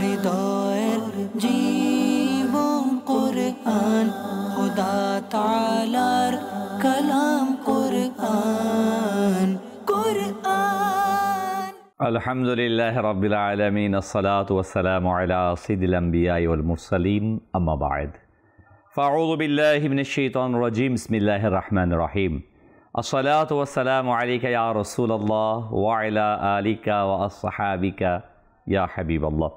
হৃদয়ের জীবন কুরআন, খোদা তাআলার কালাম কুরআন কুরআন। আলহামদুলিল্লাহ রাব্বিল আলামিন, আসসালাতু ওয়াসসালামু আলা সাইয়্যিদিল আমবিয়াই ওয়াল মুরসালিন, আম্মা বা'দ। ফাআউযু বিল্লাহি মিনাশ শাইতানির রাজীম, বিসমিল্লাহির রাহমানির রহিম। আসসালাতু ওয়াসসালামু আলাইকা ইয়া রাসূলুল্লাহ ওয়া আলা আলিকা ওয়া আসহাবিকা ইয়া হাবিবাল্লাহ।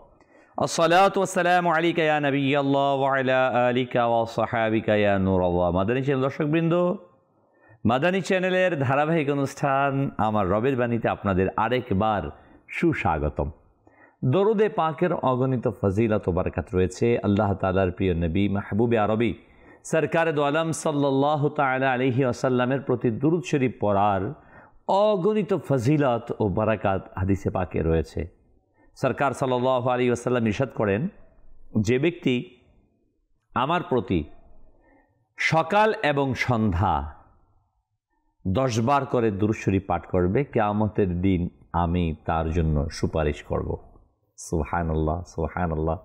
আসসালাতু ওয়াসসালামু আলাইকা ইয়া নবিয়াল্লাহ ওয়া আলা আলিকা ওয়া আসহাবিকা ইয়া নূরাল্লাহ। মাদানী চ্যানেল দর্শকবৃন্দ, মাদানী চ্যানেলের ধারাবাহিক অনুষ্ঠান আমার রবের বাণীতে আপনাদের আরেকবার সুস্বাগতম। দরুদে পাকের অগণিত ফজিলত ও বরকত রয়েছে। আল্লাহ তাআলার প্রিয় নবী মাহবুবে আরবি সরকারে দো আলম সাল্লাল্লাহু তাআলা আলাইহি ওয়াসাল্লামের প্রতি দুরূদ শরীফ পড়ার অগণিত ফজিলত ও বরকত হাদিসে পাকে রয়েছে। সরকার সাল্লাল্লাহু আলাইহি ওয়াসাল্লাম ইরশাদ করেন, যে ব্যক্তি আমার প্রতি সকাল এবং সন্ধ্যা 10 বার করে দুরূদ শরীফ পাঠ করবে, কিয়ামতের দিন আমি তার জন্য সুপারিশ করব। সুবহানাল্লাহ, সুবহানাল্লাহ।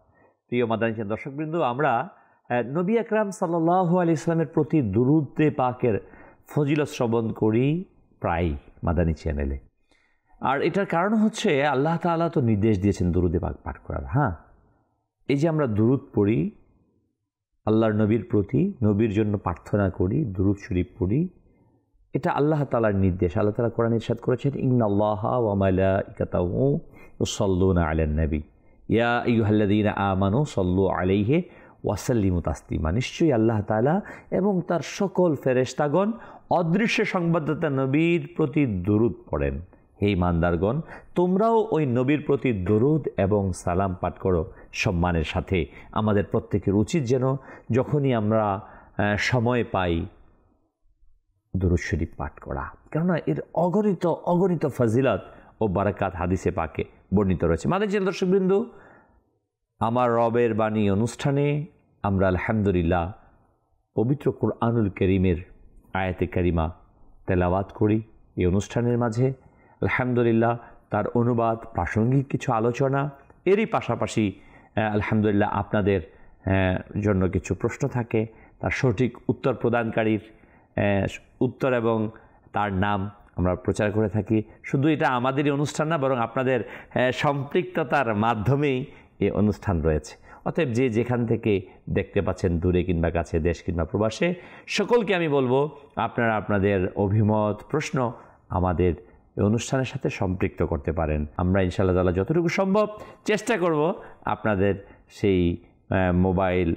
প্রিয় মাদানী চ্যানেল দর্শকবৃন্দ, আমরা নবী আকরাম সাল্লাল্লাহু আলাইহি ওয়াসাল্লামের প্রতি দুরূদে পাকের ফজিলত শ্রবণ করি প্রায় মাদানী চ্যানেলে। আর এটার কারণ হচ্ছে আল্লাহ তাআলা তো নির্দেশ দিয়েছেন দুরূদে পাক পাঠ করার। এই যে আমরা দুরূদ পড়ি, আল্লাহর নবীর প্রতি, নবীর জন্য প্রার্থনা করি, দুরূদ শরীফ পড়ি, এটা আল্লাহ তাআলার নির্দেশ। আল্লাহ তাআলা কোরআনে ইরশাদ করেছেন, ইন্নাল্লাহা ওয়া মালাইকাতাহু ইউসাল্লুনা আলান নবী ইয়া আইয়ুহাল্লাযীনা আমানু সাল্লু আলাইহি ওয়া সাল্লিমু তাসলিমা। নিশ্চয়ই আল্লাহ তাআলা এবং তার সকল ফেরেশতাগণ অদৃশ্য সংবাদদাতা নবীর প্রতি দুরূদ পড়েন। হে ঈমানদারগণ, তোমরাও ওই নবীর প্রতি দুরূদ এবং সালাম পাঠ করো সম্মানের সাথে। আমাদের প্রত্যেকের উচিত যেন যখনই আমরা সময় পাই দুরূদ শরীফ পাঠ করা, কেননা এর অগণিত ফজিলত ও বারাকাত হাদিসে পাকে বর্ণিত রয়েছে। মাদানী চ্যানেল দর্শকবৃন্দ, আমার রবের বাণী অনুষ্ঠানে আমরা আলহামদুলিল্লাহ পবিত্র কুরআনুল কারীমের আয়াতে কারিমা তেলাওয়াত করি। এই অনুষ্ঠানের মাঝে আলহামদুলিল্লাহ তার অনুবাদ, প্রাসঙ্গিক কিছু আলোচনা, এরই পাশাপাশি আলহামদুলিল্লাহ আপনাদের জন্য কিছু প্রশ্ন থাকে, তার সঠিক উত্তর প্রদানকারীর উত্তর এবং তার নাম আমরা প্রচার করে থাকি। শুধু এটা আমাদেরই অনুষ্ঠান না, বরং আপনাদের সম্পৃক্ততার মাধ্যমেই এই অনুষ্ঠান রয়েছে। অতএব যে যেখান থেকে দেখতে পাচ্ছেন, দূরে কিংবা কাছে, দেশ কিংবা প্রবাসে, সকলকে আমি বলবো আপনারা আপনাদের অভিমত, প্রশ্ন আমাদের এই অনুষ্ঠানের সাথে সম্পৃক্ত করতে পারেন। আমরা ইনশাআল্লাহ তাআলা যতটুকু সম্ভব চেষ্টা করব আপনাদের সেই মোবাইল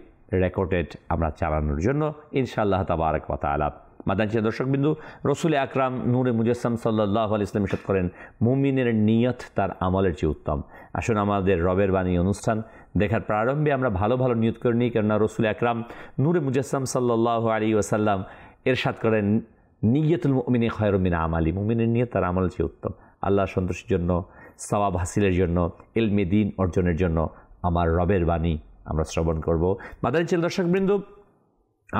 রেকর্ডেড আমরা চালানোর জন্য ইনশাআল্লাহ তাবারাক ওয়া তাআলা। মাদানী চ্যানেল দর্শকবিন্দু, রসুল আকরাম নূরে মুজাসসাম সাল্লাল্লাহু আলাইহি ওয়াসাল্লাম ইরশাদ করেন, মুমিনের নিয়ত তার আমলের চেয়ে উত্তম। আসুন আমাদের রবের বাণী অনুষ্ঠান দেখার প্রারম্ভে আমরা ভালো ভালো নিয়ত করে নিই, কেননা রসুল আকরাম নূরে মুজাসসাম সাল্লাল্লাহু আলাইহি ওয়াসাল্লাম ইরশাদ করেন, নিয়তুল মুমিনি খায়রুম মিন আমালি। মুমিনের নিয়ত তার আমলের চেয়ে উত্তম। আল্লাহর সন্তুষ্টির জন্য, সওয়াব হাসিলের জন্য, ইলমে দ্বীন অর্জনের জন্য আমার রবের বাণী আমরা শ্রবণ করব। মাদানী চ্যানেল দর্শকবৃন্দ,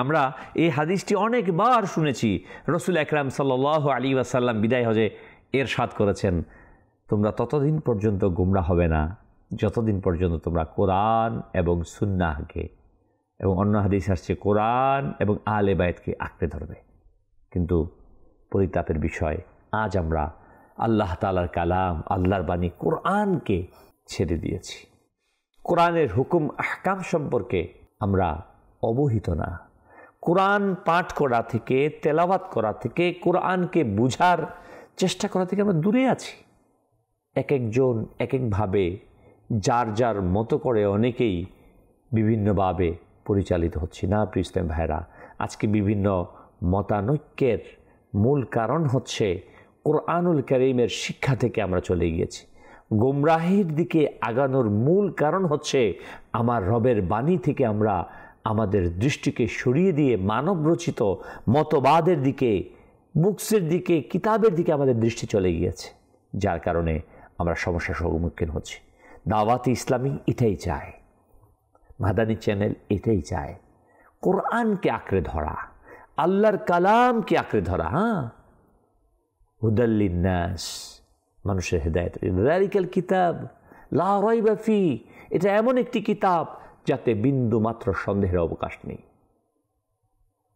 আমরা এই হাদিসটি অনেকবার শুনেছি। রসুল আকরাম সাল্লাল্লাহু আলাইহি ওয়াসাল্লাম বিদায় হজে ইরশাদ করেছেন, তোমরা ততদিন পর্যন্ত গুমরা হবে না যতদিন পর্যন্ত তোমরা কোরআন এবং সুন্নাহকে, এবং অন্য হাদিস আসছে কোরআন এবং আহলে বাইতকে আঁকড়ে ধরবে। কিন্তু পরিতাপের বিষয়, আজ আমরা আল্লাহ তাআলার কালাম, আল্লাহর বাণী কোরআনকে ছেড়ে দিয়েছি। কোরআনের হুকুম আহকাম সম্পর্কে আমরা অবহিত না। কোরআন পাঠ করা থেকে, তেলাওয়াত করা থেকে, কোরআনকে বুঝার চেষ্টা করা থেকে আমরা দূরে আছি। এক একজন এক একভাবে, যার যার মতো করে অনেকেই বিভিন্নভাবে পরিচালিত হচ্ছে না। প্রিয় ইসলাম ভাইরা, আজকে বিভিন্ন মতানৈক্যের মূল কারণ হচ্ছে কোরআনুল কারীমের শিক্ষা থেকে আমরা চলে গিয়েছি। গোমরাহির দিকে আগানোর মূল কারণ হচ্ছে আমার রবের বাণী থেকে আমরা আমাদের দৃষ্টিকে সরিয়ে দিয়ে মানবরচিত মতবাদের দিকে, বুকসের দিকে, কিতাবের দিকে আমাদের দৃষ্টি চলে গিয়েছে, যার কারণে আমরা সমস্যার সম্মুখীন হচ্ছি। দাওয়াতে ইসলামী এটাই চায়, মাদানী চ্যানেল এটাই চায়, কোরআনকে আঁকড়ে ধরা, আল্লাহর কালামকে আঁকড়ে ধরা। হুদাল লিন্নাস, মানুষের হেদায়েত। যালিকাল কিতাব লা রাইবা ফি, এটা এমন একটি কিতাব যাতে বিন্দু মাত্র সন্দেহের অবকাশ নেই।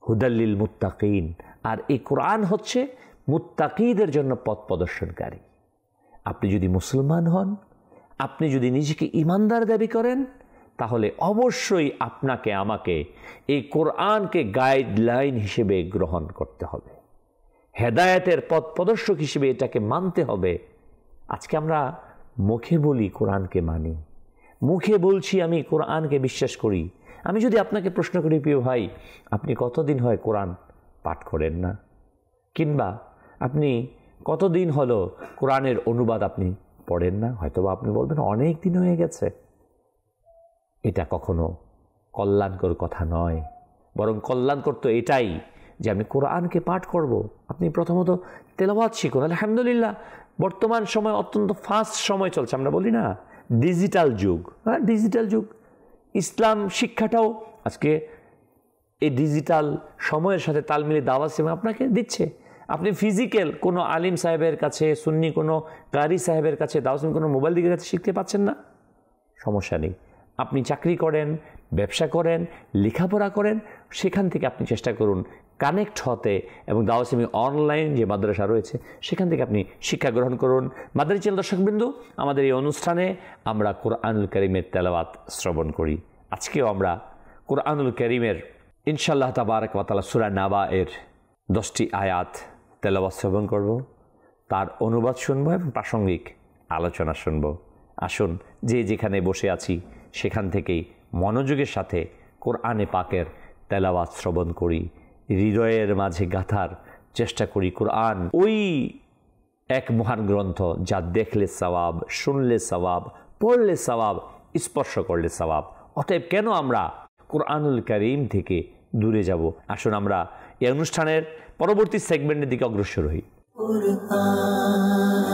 হুদাল্লিল মুত্তাকিন, আর এই কোরআন হচ্ছে মুত্তাকিদের জন্য পথ প্রদর্শনকারী। আপনি যদি মুসলমান হন, আপনি যদি নিজেকে ইমানদার দাবি করেন, তাহলে অবশ্যই আপনাকে আমাকে এই কোরআনকে গাইডলাইন হিসেবে গ্রহণ করতে হবে, হেদায়েতের পথ প্রদর্শক হিসেবে এটাকে মানতে হবে। আজকে আমরা মুখে বলি কোরআনকে মানি, মুখে বলছি আমি কোরআনকে বিশ্বাস করি। আমি যদি আপনাকে প্রশ্ন করি, প্রিয় ভাই, আপনি কতদিন হয় কোরআন পাঠ করেন না? কিংবা আপনি কতদিন হলো কোরআনের অনুবাদ আপনি পড়েন না? হয়তোবা আপনি বলবেন অনেক দিন হয়ে গেছে। এটা কখনো কল্যাণকর কথা নয়, বরং কল্যাণকর তো এটাই যে আমি কোরআনকে পাঠ করব। আপনি প্রথমত তেলাওয়াত শিখুন। আলহামদুলিল্লাহ, বর্তমান সময় অত্যন্ত ফাস্ট সময় চলছে, আমরা বলি না ডিজিটাল যুগ। হ্যাঁ, ডিজিটাল যুগ। ইসলাম শিক্ষাটাও আজকে এই ডিজিটাল সময়ের সাথে তাল মিলিয়ে দাওয়াত সেবা আপনাকে দিচ্ছে। আপনি ফিজিক্যাল কোনো আলিম সাহেবের কাছে, সুন্নি কোনো কারি সাহেবের কাছে, দাওয়াত কোনো মোবাইল দিকের কাছে শিখতে পাচ্ছেন না, সমস্যা নেই। আপনি চাকরি করেন, ব্যবসা করেন, লেখাপড়া করেন, সেখান থেকে আপনি চেষ্টা করুন কানেক্ট হতে, এবং দাওয়াত ইসলামী অনলাইন যে মাদ্রাসা রয়েছে সেখান থেকে আপনি শিক্ষা গ্রহণ করুন। মাদারী চ্যানেল দর্শকবৃন্দ, আমাদের এই অনুষ্ঠানে আমরা কোরআনুল কারীমের তেলাওয়াত শ্রবণ করি। আজকেও আমরা কোরআনুল কারীমের ইনশাআল্লাহ তাবারক ওয়া তাআলা সূরা নাবা এর 10টি আয়াত তেলাওয়াত শ্রবণ করব, তার অনুবাদ শুনব এবং প্রাসঙ্গিক আলোচনা শুনব। আসুন, যে যেখানে বসে আছি সেখান থেকেই মনোযোগের সাথে কোরআনে পাকের তেলাওয়াত শ্রবণ করি, হৃদয়ের মাঝে গাঁথার চেষ্টা করি। কোরআন ওই এক মহান গ্রন্থ যা দেখলে সওয়াব, শুনলে সওয়াব, পড়লে সওয়াব, স্পর্শ করলে সওয়াব। অতএব কেন আমরা কোরআনুল কারীম থেকে দূরে যাব? আসুন আমরা এই অনুষ্ঠানের পরবর্তী সেগমেন্টের দিকে অগ্রসর হই।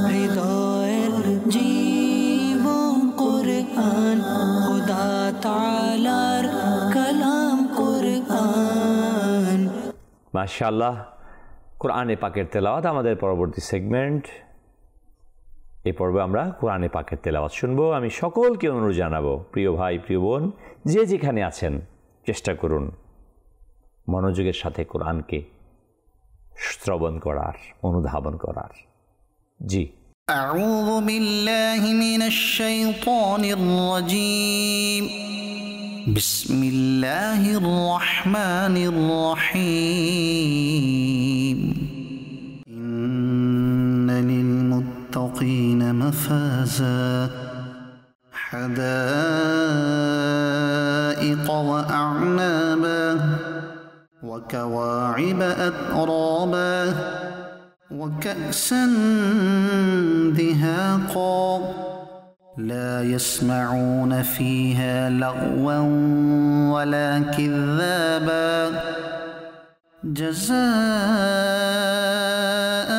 হৃদয়ের জীবন কোরআন, খোদা তাআলার কালাম কোরআন। মাশাআল্লাহ, কোরআনে পাকের তেলাওয়াত আমাদের পরবর্তী সেগমেন্ট। এই পর্বে আমরা কোরআনে পাকের তেলাওয়াত শুনবো। আমি সকলকে অনুরোধ জানাবো, প্রিয় ভাই, প্রিয় বোন, যে যেখানে আছেন চেষ্টা করুন মনোযোগের সাথে কোরআনকে শ্রবণ করার, অনুধাবন করার। জি। أعوذ بالله من الشيطان الرجيم. بسم الله الرحمن الرحيم. إن للمتقين مفازا حدائق وأعنابا وكواعب أترابا وكأسا دهاقا لا يسمعون فيها لغوا ولا كذابا جزاء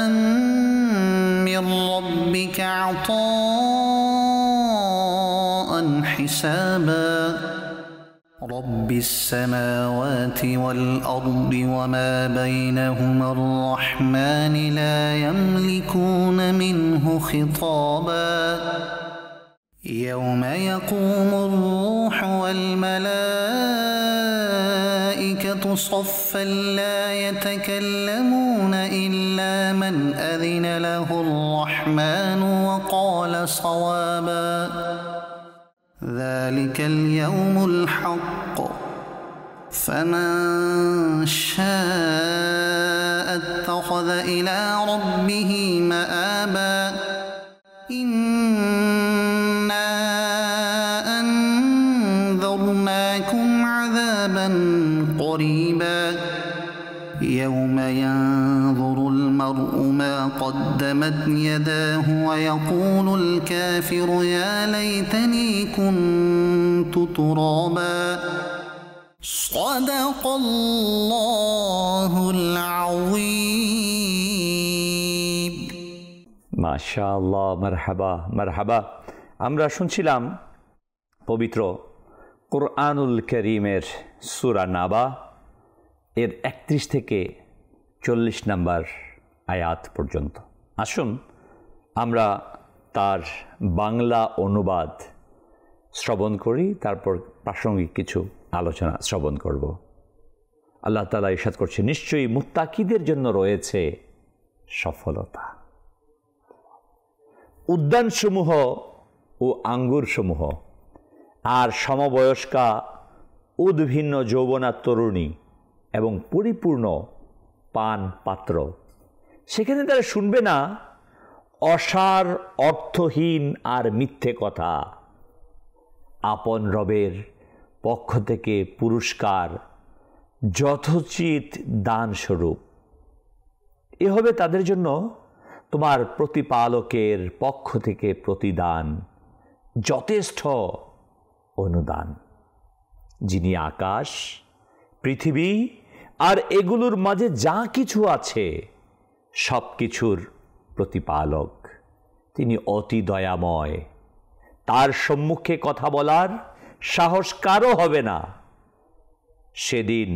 من ربك عطاء حسابا رب السماوات والأرض وما بينهما الرحمن لا يملكون منه خطابا يوم يقوم الروح والملائكة صفا لا يتكلمون إلا من أذن له الرحمن وقال صوابا ذلك اليوم الحق فمن شاء اتخذ إلى ربه مآبا إنا أنذرناكم عذابا قريبا يوم ينظر المرء ما قدمت يداه ويقول الكافر يا ليتني كنت ترابا صدق الله العظيم. মাশাআল্লাহ, মারহাবা মারহাবা। আমরা শুনছিলাম পবিত্র কোরআনুল কারীমের সূরা নাবা এর 31 থেকে 40 নম্বর আয়াত পর্যন্ত। আসুন আমরা তার বাংলা অনুবাদ শ্রবণ করি, তারপর প্রাসঙ্গিক কিছু আলোচনা শ্রবণ করব। আল্লাহ তাআলা ইরশাদ করছে, নিশ্চয়ই মুত্তাকিদের জন্য রয়েছে সফলতা। উদ্যানসমূহ ও আঙ্গুরসমূহ আর সমবয়স্কা উদ্ভিন্ন যৌবনা তরুণী এবং পরিপূর্ণ পান পাত্র, সেখানে তারা শুনবে না অসার, অর্থহীন আর মিথ্যে কথা। আপন রবের পক্ষ থেকে পুরস্কার যথোচিত দান স্বরূপ। এ হবে তাদের জন্য তোমার প্রতিপালকের পক্ষ থেকে প্রতিদান, যথেষ্ট অনুদান, যিনি আকাশ, পৃথিবী আর এগুলোর মাঝে যা কিছু আছে সব কিছুর প্রতিপালক। তিনি অতি দয়াময়, তার সম্মুখে কথা বলার সাহস কারও হবে না। সেদিন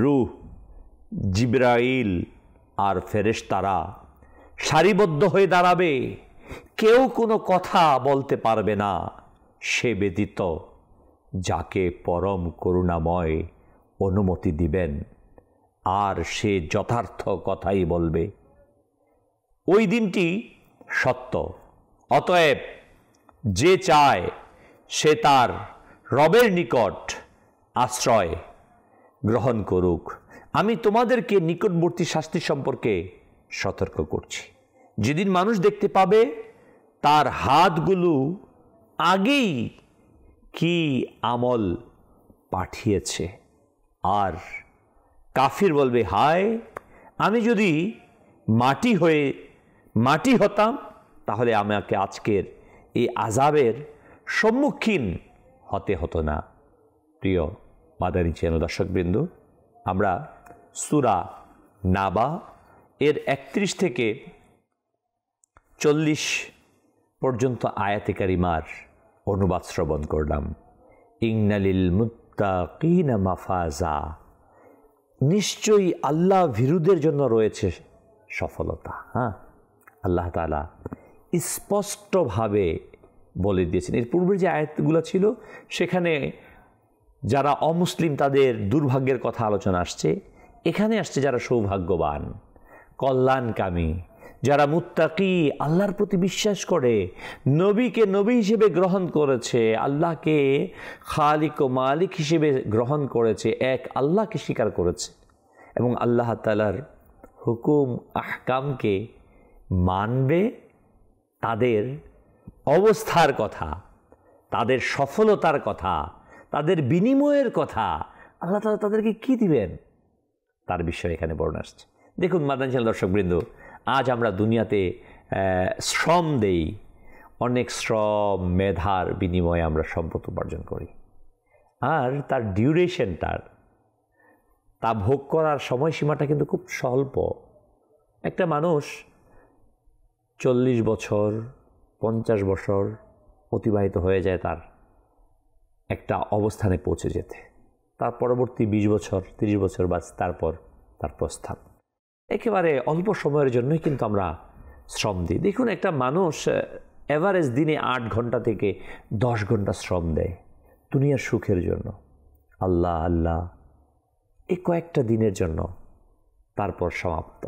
রূহ, জিবরাইল আর ফেরেশতারা সারিবদ্ধ হয়ে দাঁড়াবে, কেউ কোনো কথা বলতে পারবে না সে ব্যতীত যাকে পরম করুণাময় অনুমতি দিবেন, আর সে যথার্থ কথাই বলবে। ওই দিনটি সত্য, অতএব যে চায় সে তার রবের নিকট আশ্রয় গ্রহণ করুক। আমি তোমাদেরকে নিকটবর্তী শাস্তি সম্পর্কে সতর্ক করছি। যেদিন মানুষ দেখতে পাবে তার হাতগুলো আগেই কি আমল পাঠিয়েছে, আর কাফির বলবে, হায় আমি যদি মাটি হতাম তাহলে আমাকে আজকের এই আযাবের সম্মুখীন হতে হতো না। প্রিয় মাদানী চ্যানেল দর্শকবৃন্দ, আমরা সূরা নাবা এর 31 থেকে 40 পর্যন্ত আয়াতে কারিমার অনুবাদ শ্রবণ করলাম। ইন্নালিল মুত্তাকিনা মাফাজা, নিশ্চয়ই আল্লাহ ভীরুদের জন্য রয়েছে সফলতা। আল্লাহ তাআলা স্পষ্টভাবে বলে দিয়েছেন। এর পূর্বের যে আয়াতগুলো ছিল সেখানে যারা অমুসলিম তাদের দুর্ভাগ্যের কথা আলোচনা আসছে, এখানে আসছে যারা সৌভাগ্যবান, কল্যাণকামী, যারা মুত্তাকি, আল্লাহর প্রতি বিশ্বাস করে, নবীকে নবী হিসেবে গ্রহণ করেছে, আল্লাহকে খালিক ও মালিক হিসেবে গ্রহণ করেছে, এক আল্লাহকে স্বীকার করেছে এবং আল্লাহ তাআলার হুকুম আহকামকে মানবে। তাদের অবস্থার কথা, তাদের সফলতার কথা, তাদের বিনিময়ের কথা, আল্লাহ তাআলা তাদেরকে কি দিবেন তার বিষয়ে এখানে বর্ণনা আসছে। দেখুন মাদানী চ্যানেল দর্শকবৃন্দ, আজ আমরা দুনিয়াতে শ্রম দেই, অনেক শ্রম মেধার বিনিময়ে আমরা সম্পদ উপার্জন করি, আর তার ডিউরেশনটার, তা ভোগ করার সময়সীমাটা কিন্তু খুব স্বল্প। একটা মানুষ 40 বছর 50 বছর অতিবাহিত হয়ে যায় তার একটা অবস্থানে পৌঁছে যেতে, তার পরবর্তী 20 বছর 30 বছর বাস, তারপর তার প্রস্থান। একেবারে অল্প সময়ের জন্যই কিন্তু আমরা শ্রম দিই। দেখুন একটা মানুষ এভারেজ দিনে 8 ঘন্টা থেকে 10 ঘন্টা শ্রম দেয় দুনিয়ার সুখের জন্য, আল্লাহ আল্লাহ এই কয়েকটা দিনের জন্য, তারপর সমাপ্ত।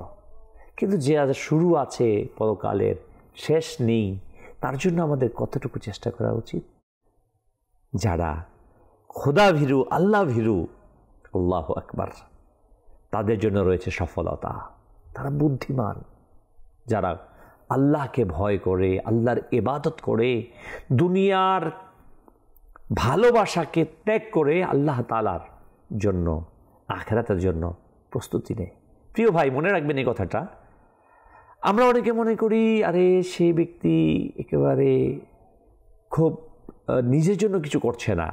কিন্তু যে আজ শুরু আছে পরকালের, শেষ নেই, তার জন্য আমাদের কতটুকু চেষ্টা করা উচিত। যারা খোদা ভীরু, আল্লাহ ভীরু, আল্লাহু আকবার, তাদের জন্য রয়েছে সফলতা। তারা বুদ্ধিমান, যারা আল্লাহকে ভয় করে, আল্লাহর ইবাদত করে, দুনিয়ার ভালোবাসাকে ত্যাগ করে আল্লাহ তাআলার জন্য, আখিরাতের জন্য প্রস্তুতি নেয়। প্রিয় ভাই, মনে রাখবেন এই কথাটা। আমরা অনেকে মনে করি আরে সেই ব্যক্তি একেবারে খুব নিজের জন্য কিছু করছে না,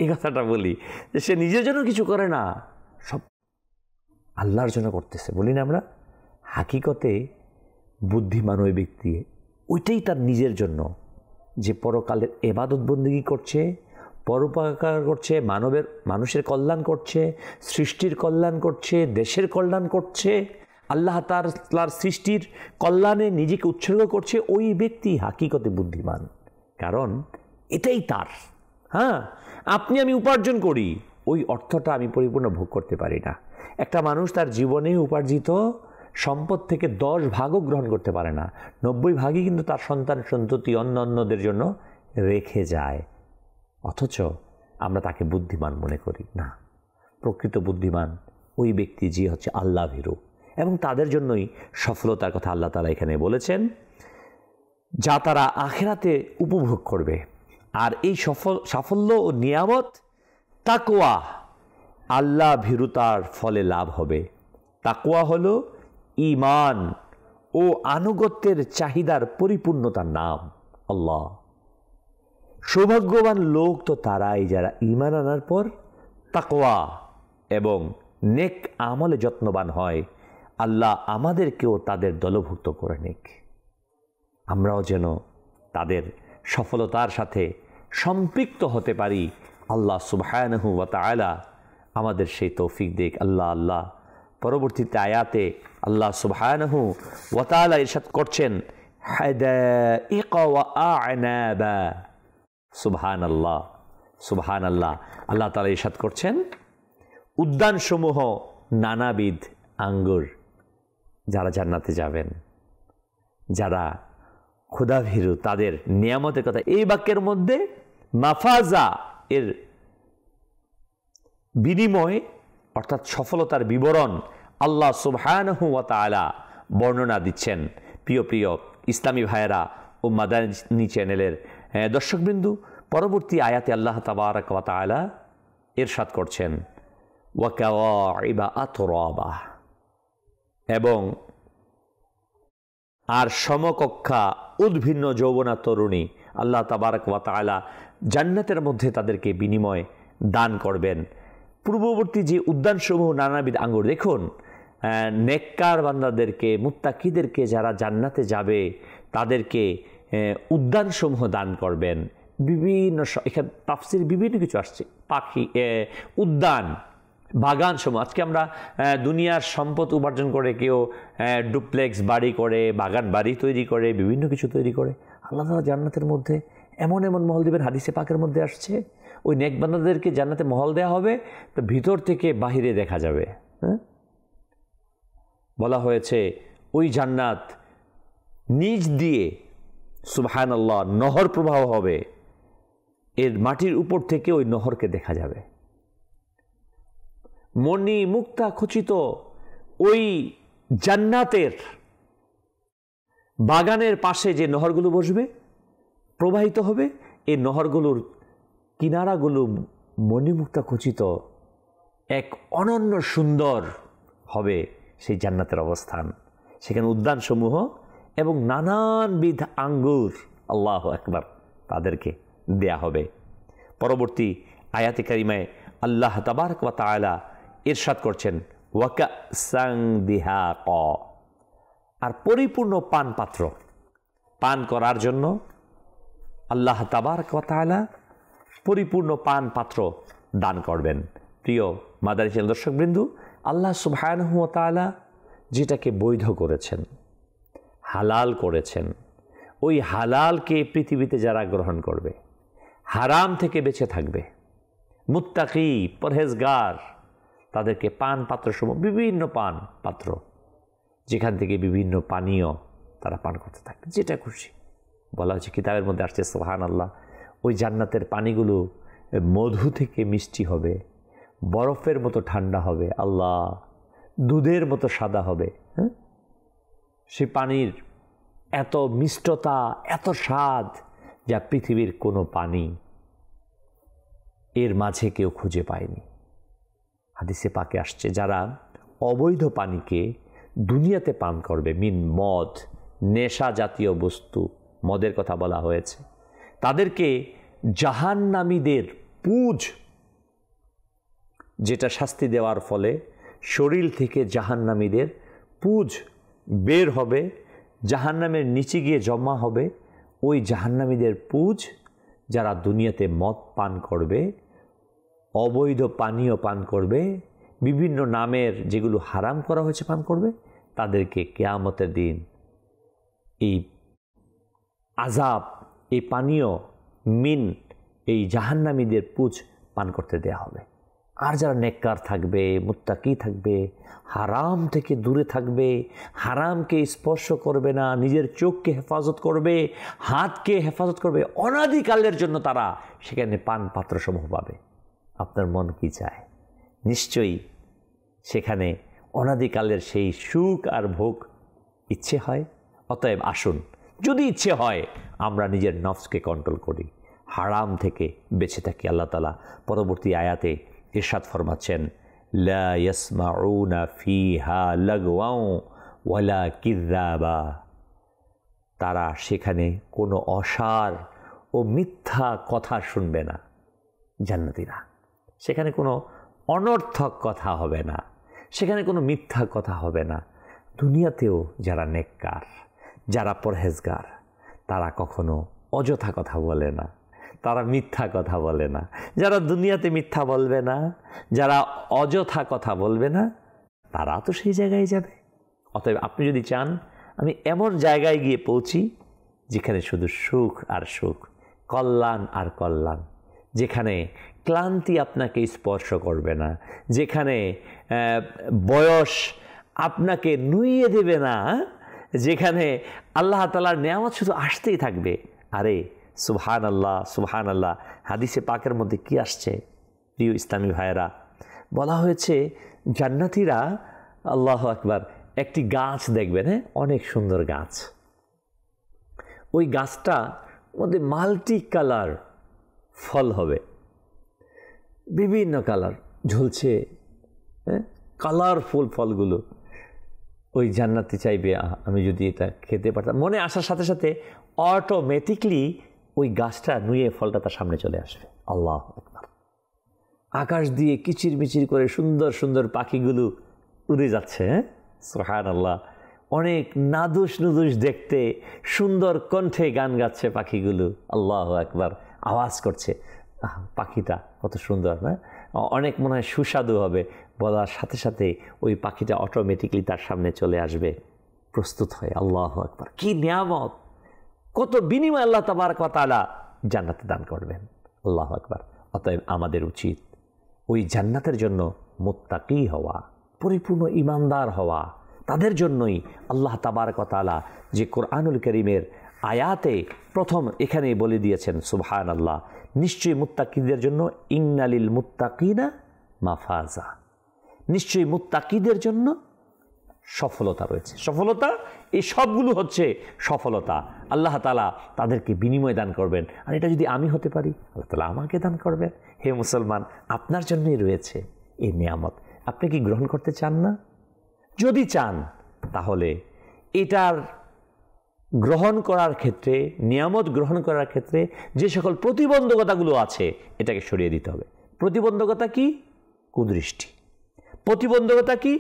এই কথাটা বলি যে সে নিজের জন্য কিছু করে না, সব আল্লাহর জন্য করতেছে, বলি না আমরা। হাকিকতে বুদ্ধিমান ওই ব্যক্তি, ওইটাই তার নিজের জন্য, যে পরকালের ইবাদত বন্দেগী করছে, পরোপকার করছে, মানুষের কল্যাণ করছে, সৃষ্টির কল্যাণ করছে, দেশের কল্যাণ করছে, আল্লাহ তাআলার সৃষ্টির কল্যাণে নিজেকে উৎসর্গ করছে, ওই ব্যক্তি হাকিকতে বুদ্ধিমান। কারণ এটাই তার। হ্যাঁ, আপনি আমি উপার্জন করি, ওই অর্থটা আমি পরিপূর্ণ ভোগ করতে পারি না। একটা মানুষ তার জীবনে উপার্জিত সম্পদ থেকে 10 ভাগও গ্রহণ করতে পারে না, 90 ভাগই কিন্তু তার সন্তান সন্ততি অন্যদের জন্য রেখে যায়। অথচ আমরা তাকে বুদ্ধিমান মনে করি না। প্রকৃত বুদ্ধিমান ওই ব্যক্তি যে হচ্ছে আল্লাহ ভীরু, এবং তাদের জন্যই সফলতার কথা আল্লাহ তাআলা এখানে বলেছেন, যা তারা আখিরাতে উপভোগ করবে। আর এই সাফল্য ও নিয়ামত তাকওয়া, আল্লাহ ভীরুতার ফলে লাভ হবে। তাকওয়া হলো ঈমান ও আনুগত্যের চাহিদার পরিপূর্ণতার নাম। আল্লাহ, সৌভাগ্যবান লোক তো তারাই যারা ঈমান আনার পর তাকওয়া এবং নেক আমলে যত্নবান হয়। আল্লাহ আমাদেরকেও তাদের দলভুক্ত করে নিক, আমরাও যেন তাদের সফলতার সাথে সম্পৃক্ত হতে পারি। আল্লাহ সুবহানাহু ওয়া তাআলা আমাদের সেই তৌফিক দিক। আল্লাহ পরবর্তীতে আয়াতে আল্লাহ সুবহানাহু ওয়া তাআলা ইরশাদ করছেন, হাদাইকা ওয়া আ'নাবা। সুবহানাল্লাহ, সুবহানাল্লাহ। আল্লাহ তাআলা ইরশাদ করছেন, উদ্যানসমূহ নানাবিধ আঙ্গুর। যারা জান্নাতে যাবেন, যারা ক্ষুধাভীরু, তাদের নিয়ামতের কথা এই বাক্যের মধ্যে মাফাজা এর বিনিময় অর্থাৎ সফলতার বিবরণ আল্লাহ সুবহানাহু ওয়া তাআলা বর্ণনা দিচ্ছেন। প্রিয় ইসলামী ভাইয়েরা ও মাদানী চ্যানেলের দর্শকবৃন্দু, পরবর্তী আয়াতে আল্লাহ তাবারাক ওয়া তাআলা ইরশাদ করছেন, ওয়া কাওয়াইবা আতরাবা, এবং আর সমকক্ষা উদ্ভিন্ন যৌবনা তরুণী আল্লাহ তাবারাক ওয়া তাআলা জান্নাতের মধ্যে তাদেরকে বিনিময় দান করবেন। পূর্ববর্তী যে উদ্যানসমূহ নানাবিধ আঙ্গুর, দেখুন নেককার বান্দাদেরকে, মুত্তাকিদেরকে যারা জান্নাতে যাবে তাদেরকে উদ্যানসমূহ দান করবেন। বিভিন্ন এখানে তাফসির বিভিন্ন কিছু আসছে, পাখি, উদ্যান, বাগানসমূহ। আজকে আমরা দুনিয়ার সম্পদ উপার্জন করে কেউ ডুপ্লেক্স বাড়ি করে, বাগান বাড়ি তৈরি করে, বিভিন্ন কিছু তৈরি করে। আল্লাহ তাআলা জান্নাতের মধ্যে এমন মহল দেবেন, হাদিসে পাকের মধ্যে আসছে, ওই নেক বান্দাদেরকে জান্নাতে মহল দেওয়া হবে, তো ভিতর থেকে বাহিরে দেখা যাবে। বলা হয়েছে ওই জান্নাত নিজ দিয়ে সুবহানাল্লাহ নহর প্রবাহ হবে, এর মাটির উপর থেকে ওই নহরকে দেখা যাবে। মণি মুক্তা খচিত ওই জান্নাতের বাগানের পাশে যে নহরগুলো বসবে, প্রবাহিত হবে, এই নহরগুলোর কিনারাগুলো মণিমুক্তা খচিত এক অনন্য সুন্দর হবে সেই জান্নাতের অবস্থান। সেখানে উদ্যানসমূহ এবং নানানবিধ আঙ্গুর, আল্লাহু আকবার, তাদেরকে দেয়া হবে। পরবর্তী আয়াতে কারিমায় আল্লাহ তাবারক ওয়া তাআলা ইরশাদ করছেন, ওয়া কাসাং দিহাকা, আর পরিপূর্ণ পান পাত্র, পান করার জন্য আল্লাহ তাবারক ওয়া তাআলা পরিপূর্ণ পান পাত্র দান করবেন। প্রিয় মাদানী চ্যানেল দর্শকবৃন্দু, আল্লাহ সুবহানাহু ওয়া তাআলা যেটাকে বৈধ করেছেন, হালাল করেছেন, ওই হালালকে পৃথিবীতে যারা গ্রহণ করবে, হারাম থেকে বেঁচে থাকবে, মুত্তাকি পরহেজগার, তাদেরকে পান পাত্রসমূহ, বিভিন্ন পান পাত্র, যেখান থেকে বিভিন্ন পানীয় তারা পান করতে থাকবে, যেটা খুশি। বলা হচ্ছে কিতাবের মধ্যে আসছে সুবহানাল্লাহ, ওই জান্নাতের পানিগুলো মধু থেকে মিষ্টি হবে, বরফের মতো ঠান্ডা হবে, আল্লাহ, দুধের মতো সাদা হবে। সে পানির এত মিষ্টতা, এত স্বাদ, যা পৃথিবীর কোনো পানি এর মাঝে কেউ খুঁজে পায়নি। হাদিসে পাকে আসছে, যারা অবৈধ পানিকে দুনিয়াতে পান করবে, মিন মদ, নেশা জাতীয় বস্তু, মদের কথা বলা হয়েছে, তাদেরকে জাহান্নামীদের পুঁজ, যেটা শাস্তি দেওয়ার ফলে শরীর থেকে জাহান্নামীদের পুঁজ বের হবে, জাহান্নামের নিচে গিয়ে জমা হবে। ওই জাহান্নামীদের পুঁজ যারা দুনিয়াতে মদ পান করবে, অবৈধ পানীয় পান করবে, বিভিন্ন নামের যেগুলো হারাম করা হয়েছে পান করবে, তাদেরকে কিয়ামতের দিন এই আযাব, এই পানীয় মিন, এই জাহান্নামীদের পুঁজ পান করতে দেয়া হবে। আর যারা নেককার থাকবে, মুত্তাকি থাকবে, হারাম থেকে দূরে থাকবে, হারামকে স্পর্শ করবে না, নিজের চোখকে হেফাজত করবে, হাতকে হেফাজত করবে, অনাদিকালের জন্য তারা সেখানে পান পাত্রসমূহ পাবে। আপনার মন কি চায়? নিশ্চয়ই সেখানে অনাদিকালের সেই সুখ আর ভোগ ইচ্ছে হয়। অতএব আসুন, যদি ইচ্ছে হয় আমরা নিজের নফসকে কন্ট্রোল করি, হারাম থেকে বেঁচে থাকি। আল্লাহ তাআলা পরবর্তী আয়াতে ইরশাদ ফরমাচ্ছেন, লা ইয়াসমাউনা ফিহা লাগওয়াও ওয়ালা কিযাবা। তারা সেখানে কোনো অসার ও মিথ্যা কথা শুনবে না। জান্নাতীরা সেখানে কোনো অনর্থক কথা হবে না, সেখানে কোনো মিথ্যা কথা হবে না। দুনিয়াতেও যারা নেককার, যারা পরহেজগার, তারা কখনো অযথা কথা বলে না, তারা মিথ্যা কথা বলে না। যারা দুনিয়াতে মিথ্যা বলবে না, যারা অযথা কথা বলবে না, তারা তো সেই জায়গায় যাবে। অতএব আপনি যদি চান আমি এমন জায়গায় গিয়ে পৌঁছি যেখানে শুধু সুখ আর সুখ, কল্যাণ আর কল্যাণ, যেখানে ক্লান্তি আপনাকে স্পর্শ করবে না, যেখানে বয়স আপনাকে নুইয়ে দেবে না, যেখানে আল্লাহ তাআলার নেয়ামত শুধু আসতেই থাকবে। আরে সুবহানাল্লাহ, সুবহানাল্লাহ। হাদিসে পাকের মধ্যে কি আসছে প্রিয় ইসলামী ভাইয়েরা? বলা হয়েছে জান্নাতীরা, আল্লাহু আকবার, একটি গাছ দেখবেন, হ্যাঁ, অনেক সুন্দর গাছ। ওই গাছটা মধ্যে মাল্টি কালার ফল হবে, বিভিন্ন কালার ঝুলছে, হ্যাঁ, কালারফুল ফলগুলো। ওই জান্নাতি চাইবে আমি যদি এটা খেতে পারতাম। মনে আসার সাথে সাথে অটোমেটিকলি ওই গাছটা নুয়ে ফলটা তার সামনে চলে আসবে। আল্লাহু আকবার। আকাশ দিয়ে কিচিরমিচির করে সুন্দর সুন্দর পাখিগুলো উড়ে যাচ্ছে, হ্যাঁ, সুবহানাল্লাহ। অনেক নাদুস নুদুস দেখতে, সুন্দর কণ্ঠে গান গাচ্ছে পাখিগুলো। আল্লাহু আকবার। আওয়াজ করছে, পাখিটা কত সুন্দর, না? অনেক মনে হয় সুস্বাদু হবে। বলার সাথে সাথে ওই পাখিটা অটোমেটিকলি তার সামনে চলে আসবে, প্রস্তুত হয়। আল্লাহু আকবার। কি নিয়ামত, কত বিনিময় আল্লাহ তাবারক ওয়া তাআলা জান্নাতে দান করবেন। আল্লাহু আকবার। অতএব আমাদের উচিত ওই জান্নাতের জন্য মুত্তাকি হওয়া, পরিপূর্ণ ঈমানদার হওয়া। তাদের জন্যই আল্লাহ তাবারক ওয়া তাআলা যে কোরআনুল কারীমের আয়াতে প্রথম এখানেই বলে দিয়েছেন, সুবহানাল্লাহ, নিশ্চয়ই মুত্তাকিদের জন্য ইন্নালিল মুত্তাকিনা মাফাজা, নিশ্চয়ই মুত্তাকিদের জন্য সফলতা রয়েছে। সফলতা, এই সবগুলো হচ্ছে সফলতা। আল্লাহ তাআলা তাদেরকে বিনিময় দান করবেন। আর এটা যদি আমি হতে পারি, আল্লাহ তাআলা আমাকে দান করবেন। হে মুসলমান, আপনার জন্যই রয়েছে এই নিয়ামত। আপনি কি গ্রহণ করতে চান না? যদি চান তাহলে এটার গ্রহণ করার ক্ষেত্রে, নিয়ামত গ্রহণ করার ক্ষেত্রে যে সকল প্রতিবন্ধকতাগুলো আছে এটাকে সরিয়ে দিতে হবে। প্রতিবন্ধকতা কি? কুদৃষ্টি। প্রতিবন্ধকতা কি?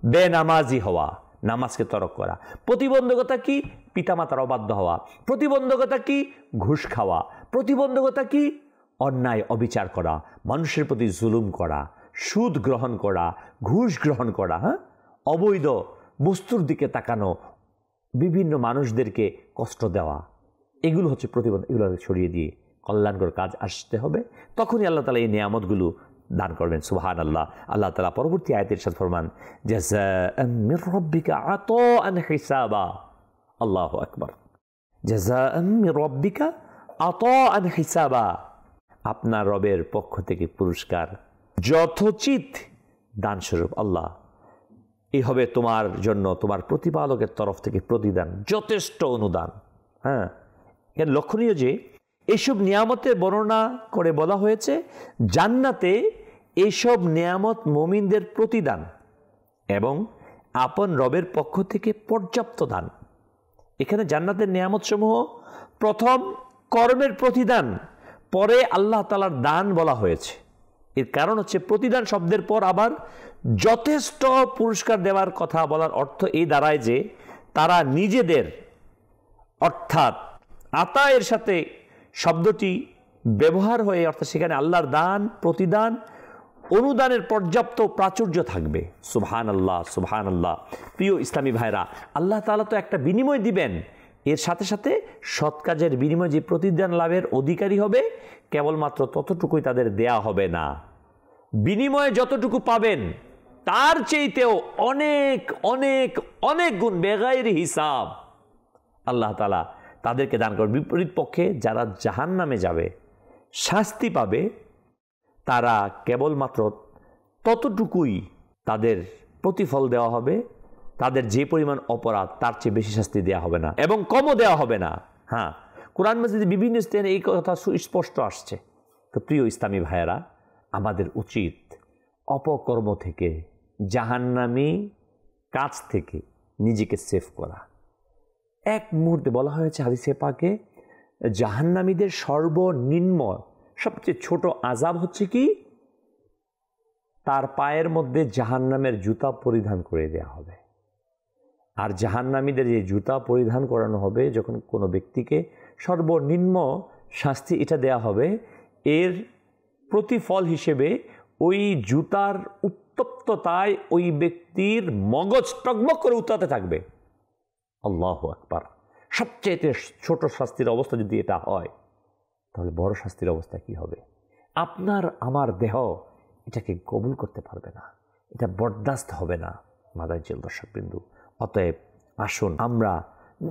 বেনামাজি হওয়া, নামাজকে তরক করা। প্রতিবন্ধকতা কি? পিতামাতার অবাধ্য হওয়া। প্রতিবন্ধকতা কি? ঘুষ খাওয়া। প্রতিবন্ধকতা কি? অন্যায় অবিচার করা, মানুষের প্রতি জুলুম করা, সুদ গ্রহণ করা, ঘুষ গ্রহণ করা, হ্যাঁ, অবৈধ বস্তুর দিকে তাকানো, বিভিন্ন মানুষদেরকে কষ্ট দেওয়া, এগুলো হচ্ছে প্রতিবন্ধক। এগুলো সরিয়ে দিয়ে কল্যাণকর কাজ আসতে হবে। তখনই আল্লাহ তাআলা এই নিয়ামতগুলো দান করবেন। সুবহানাল্লাহ। আল্লাহ তাআলা পরবর্তী আয়াতে ইরশাদ ফরমান, জাযাআন মির রাব্বিকা আতাআন হিসাবা। আল্লাহু আকবার। জাযাআন মির রাব্বিকা আতাআন হিসাবা। আপনার রবের পক্ষ থেকে পুরস্কার যথোচিত দানস্বরূপ। আল্লাহ, এই হবে তোমার জন্য তোমার প্রতিপালকের তরফ থেকে প্রতিদান, যথেষ্ট অনুদান। হ্যাঁ, এর লক্ষণীয় যে এইসব নিয়ামতের বর্ণনা করে বলা হয়েছে জান্নাতে এইসব নিয়ামত মুমিনদের প্রতিদান এবং আপন রবের পক্ষ থেকে পর্যাপ্ত দান। এখানে জান্নাতের নিয়ামতসমূহ প্রথম কর্মের প্রতিদান, পরে আল্লাহ তাআলার দান বলা হয়েছে। এর কারণ হচ্ছে প্রতিদান শব্দের পর আবার যথেষ্ট পুরস্কার দেওয়ার কথা বলার অর্থ এই দাঁড়ায় যে তারা নিজেদের, অর্থাৎ আতায়ের সাথে শব্দটি ব্যবহার হয়ে, অর্থাৎ সেখানে আল্লাহর দান, প্রতিদান অনুদানের পর্যাপ্ত প্রাচুর্য থাকবে। সুবহানাল্লাহ, সুবহানাল্লাহ। প্রিয় ইসলামী ভাইরা, আল্লাহ তাআলা তো একটা বিনিময় দিবেন, এর সাথে সাথে সৎ কাজের বিনিময় যে প্রতিদান লাভের অধিকারী হবে কেবলমাত্র ততটুকুই তাদের দেয়া হবে না, বিনিময়ে যতটুকু পাবেন তার চেয়েতেও অনেক অনেক অনেক গুণ বেগাইর হিসাব আল্লাহ তাআলা তাদেরকে দান করবে। বিপরীত পক্ষে যারা জাহান্নামে যাবে, শাস্তি পাবে, তারা কেবলমাত্র ততটুকুই তাদের প্রতিফল দেওয়া হবে, তাদের যে পরিমাণ অপরাধ তার চেয়ে বেশি শাস্তি দেওয়া হবে না এবং কমও দেওয়া হবে না। হ্যাঁ, কোরআন মাজিদে বিভিন্ন স্থানে এই কথা সুস্পষ্ট আসছে। তো প্রিয় ইসলামী ভাইয়েরা, আমাদের উচিত অপকর্ম থেকে, জাহান্নামী কাজ থেকে নিজেকে সেভ করা। এক মুহূর্তে বলা হয়েছে হাদিসে পাকে, জাহান্নামীদের সর্বনিম্ন সবচেয়ে ছোট আযাব হচ্ছে কি, তার পায়ের মধ্যে জাহান্নামের জুতা পরিধান করে দেওয়া হবে। আর জাহান্নামীদের যে জুতা পরিধান করানো হবে যখন কোনো ব্যক্তিকে, সর্বনিম্ন শাস্তি এটা দেয়া হবে, এর প্রতিফল হিসেবে ওই জুতার উত্তপ্ততায় ওই ব্যক্তির মগজ টকবক করে উত্তাতে থাকবে। আল্লাহু আকবার। সবচেয়ে ছোট শাস্তির অবস্থা যদি এটা হয়, তাহলে বড় শাস্তির অবস্থা কি হবে? আপনার আমার দেহ এটাকে কবুল করতে পারবে না, এটা বরদাস্ত হবে না। মাদারীর দর্শকবৃন্দু, অতএব আসুন আমরা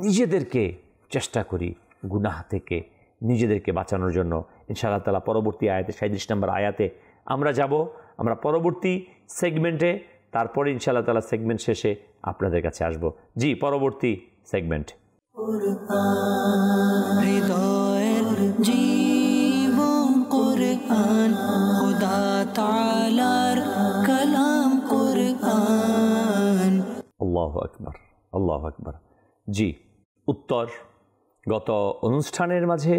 নিজেদেরকে চেষ্টা করি গুনাহ থেকে নিজেদেরকে বাঁচানোর জন্য। ইনশাআল্লাহ তাআলা পরবর্তী আয়াতে 37 নম্বর আয়াতে আমরা যাব, আমরা পরবর্তী সেগমেন্টে, তারপরে ইনশাআল্লাহ তাআলা সেগমেন্ট শেষে আপনাদের কাছে আসব। জি, পরবর্তী সেগমেন্ট। হৃদয়ের জীবন কুরআন, খোদা তাআলার কালাম কুরআন। আল্লাহু আকবার, আল্লাহু আকবার। জি, উত্তর গত অনুষ্ঠানের মাঝে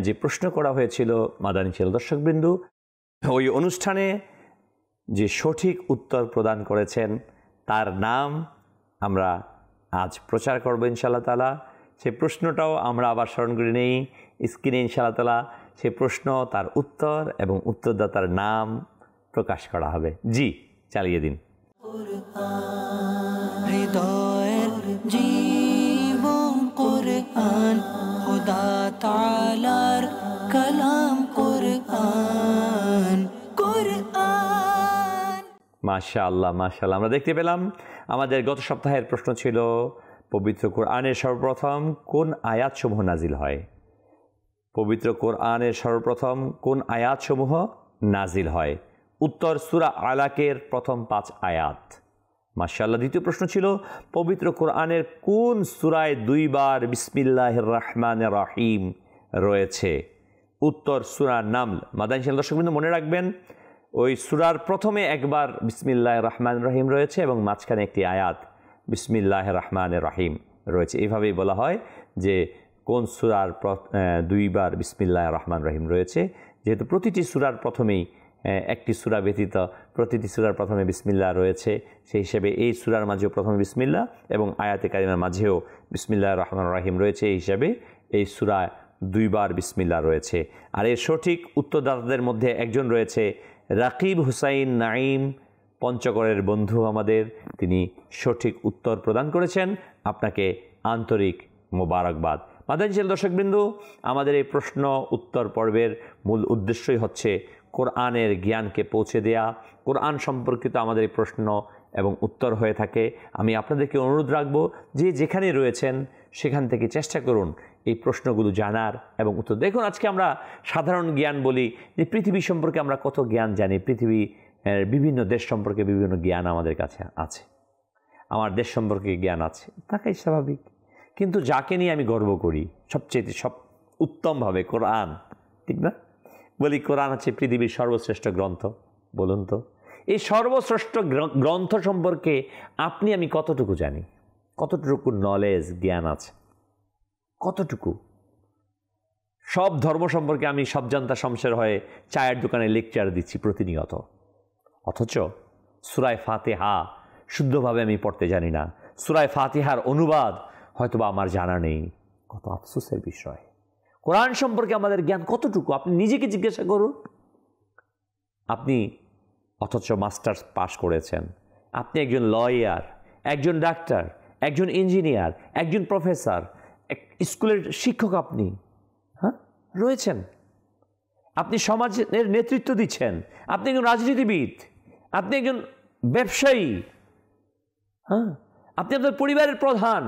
যে প্রশ্ন করা হয়েছিল মাদানী ছিল দর্শকবৃন্দু, ওই অনুষ্ঠানে যে সঠিক উত্তর প্রদান করেছেন তার নাম আমরা আজ প্রচার করব ইনশাআল্লাহ তাআলা। সেই প্রশ্নটাও আমরা আবার স্মরণ করে নেই স্ক্রিনে। ইনশাআল্লাহ তাআলা সেই প্রশ্ন, তার উত্তর এবং উত্তরদাতার নাম প্রকাশ করা হবে। জি, চালিয়ে দিন। হৃদয়ের জীবন কুরআন, খোদা তাআলার কালাম কুরআন। কুরআন মাশাআল্লাহ, মাশাআল্লাহ। আমরা দেখতে পেলাম আমাদের গত সপ্তাহের প্রশ্ন ছিল, পবিত্র কোরআনের সর্বপ্রথম কোন আয়াতসমূহ নাজিল হয়? পবিত্র কোরআনের সর্বপ্রথম কোন আয়াতসমূহ নাজিল হয়? উত্তর সূরা আলাকের প্রথম 5 আয়াত। মাশাআল্লাহ। দ্বিতীয় প্রশ্ন ছিল, পবিত্র কোরআনের কোন সূরায় 2 বার বিসমিল্লাহির রহমানির রহিম রয়েছে? উত্তর সূরা নামল। মাদানী দর্শকবৃন্দ মনে রাখবেন, ওই সূরার প্রথমে একবার বিসমিল্লাহির রহমানির রহিম রয়েছে এবং মাঝখানে একটি আয়াত বিসমিল্লাহির রহমানির রহিম রয়েছে। এইভাবেই বলা হয় যে কোন সূরার 2 বার বিসমিল্লাহির রহমানির রহিম রয়েছে, যেহেতু প্রতিটি সূরার প্রথমেই একটি সূরা ব্যতীত প্রতিটি সূরার প্রথমে বিসমিল্লাহ রয়েছে, সেই হিসেবে এই সূরার মাঝেও প্রথমে বিসমিল্লাহ এবং আয়াতে কারিমার মাঝেও বিসমিল্লাহির রহমানির রহিম রয়েছে। এই হিসাবে এই সূরায় 2 বার বিসমিল্লাহ রয়েছে। আর এর সঠিক উত্তরদাতাদের মধ্যে একজন রয়েছে রাকিব হুসাইন নাঈম, পঞ্চগড়ের বন্ধু আমাদের, তিনি সঠিক উত্তর প্রদান করেছেন। আপনাকে আন্তরিক মোবারকবাদ। মাদানী দর্শকবৃন্দু, আমাদের এই প্রশ্ন উত্তর পর্বের মূল উদ্দেশ্যই হচ্ছে কোরআনের জ্ঞানকে পৌঁছে দেয়া। কোরআন সম্পর্কিত আমাদের এই প্রশ্ন এবং উত্তর হয়ে থাকে। আমি আপনাদেরকে অনুরোধ রাখবো যে যেখানে রয়েছেন সেখান থেকে চেষ্টা করুন এই প্রশ্নগুলো জানার এবং উত্তর। দেখুন, আজকে আমরা সাধারণ জ্ঞান বলি যে পৃথিবী সম্পর্কে আমরা কত জ্ঞান জানি, পৃথিবী বিভিন্ন দেশ সম্পর্কে বিভিন্ন জ্ঞান আমাদের কাছে আছে, আমার দেশ সম্পর্কে জ্ঞান আছে, থাকাই স্বাভাবিক। কিন্তু যাকে নিয়ে আমি গর্ব করি সবচেয়ে উত্তমভাবে, কোরআন, ঠিক না? বলি কোরআন হচ্ছে পৃথিবীর সর্বশ্রেষ্ঠ গ্রন্থ। বলুন তো, এই সর্বশ্রেষ্ঠ গ্রন্থ সম্পর্কে আপনি আমি কতটুকু জানি, কতটুকু নলেজ জ্ঞান আছে, কতটুকু? সব ধর্ম সম্পর্কে আমি সব জানতা শমশের হয়ে চায়ের দোকানে লেকচার দিচ্ছি প্রতিনিয়ত, অথচ সূরা ফাতিহা শুদ্ধভাবে আমি পড়তে জানি না, সূরা ফাতিহার অনুবাদ হয়তোবা আমার জানা নেই। কত আফসোসের বিষয়। কোরআন সম্পর্কে আমাদের জ্ঞান কতটুকু আপনি নিজেকে জিজ্ঞাসা করুন। আপনি অথচ মাস্টার্স পাশ করেছেন। আপনি একজন লয়ার, একজন ডাক্তার, একজন ইঞ্জিনিয়ার, একজন প্রফেসর, স্কুলের শিক্ষক আপনি রয়েছেন। আপনি সমাজের নেতৃত্ব দিচ্ছেন, আপনি একজন রাজনীতিবিদ, আপনি একজন ব্যবসায়ী, আপনি আপনার পরিবারের প্রধান,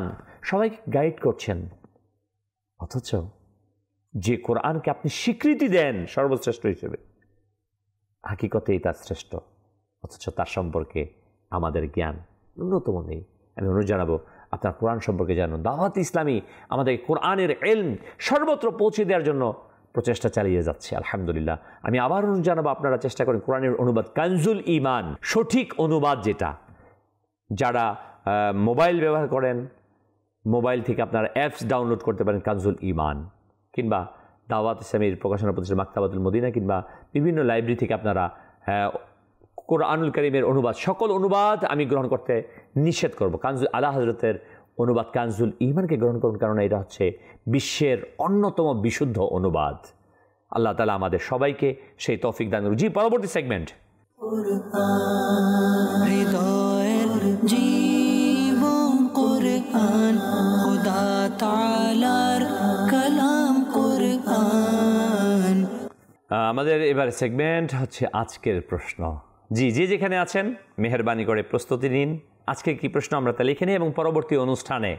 সবাইকে গাইড করছেন। অথচ যে কোরআনকে আপনি স্বীকৃতি দেন সর্বশ্রেষ্ঠ হিসেবে, হাকিকতেই তার শ্রেষ্ঠ, অথচ তার সম্পর্কে আমাদের জ্ঞান ন্যূনতম নেই। আমি অনুরোধ জানাবো আপনার কোরআন সম্পর্কে জানুন। দাওয়াত ইসলামী আমাদের কোরআনের ইলম সর্বত্র পৌঁছে দেওয়ার জন্য প্রচেষ্টা চালিয়ে যাচ্ছে, আলহামদুলিল্লাহ। আমি আবার অনুরোধ জানাবো আপনারা চেষ্টা করেন কোরআনের অনুবাদ কানজুল ঈমান, সঠিক অনুবাদ যেটা। যারা মোবাইল ব্যবহার করেন, মোবাইল থেকে আপনারা অ্যাপস ডাউনলোড করতে পারেন কানজুল ঈমান, কিংবা দাওয়াত ইসলামীর প্রকাশনা প্রতিষ্ঠান মাকতাবাতুল মদিনা, কিংবা বিভিন্ন লাইব্রেরি থেকে আপনারা কোরআনুল কারীমের অনুবাদ, সকল অনুবাদ আমি গ্রহণ করতে নিষেধ করব। কানজুল আলা হযরতের অনুবাদ কানজুল ঈমানকে গ্রহণ করুন, কারণ এটা হচ্ছে বিশ্বের অন্যতম বিশুদ্ধ অনুবাদ। আল্লাহ তাআলা আমাদের সবাইকে সেই তৌফিক দান করুন। জি, পরবর্তী সেগমেন্ট। হৃদয়ের জীবন কুরআন, খোদা তাআলার কালাম কুরআন। আমাদের এবার সেগমেন্ট হচ্ছে আজকের প্রশ্ন। জি, যে যেখানে আছেন মেহেরবানি করে প্রস্তুতি নিন। আজকে কি প্রশ্ন আমরা তা লিখে নিই এবং পরবর্তী অনুষ্ঠানে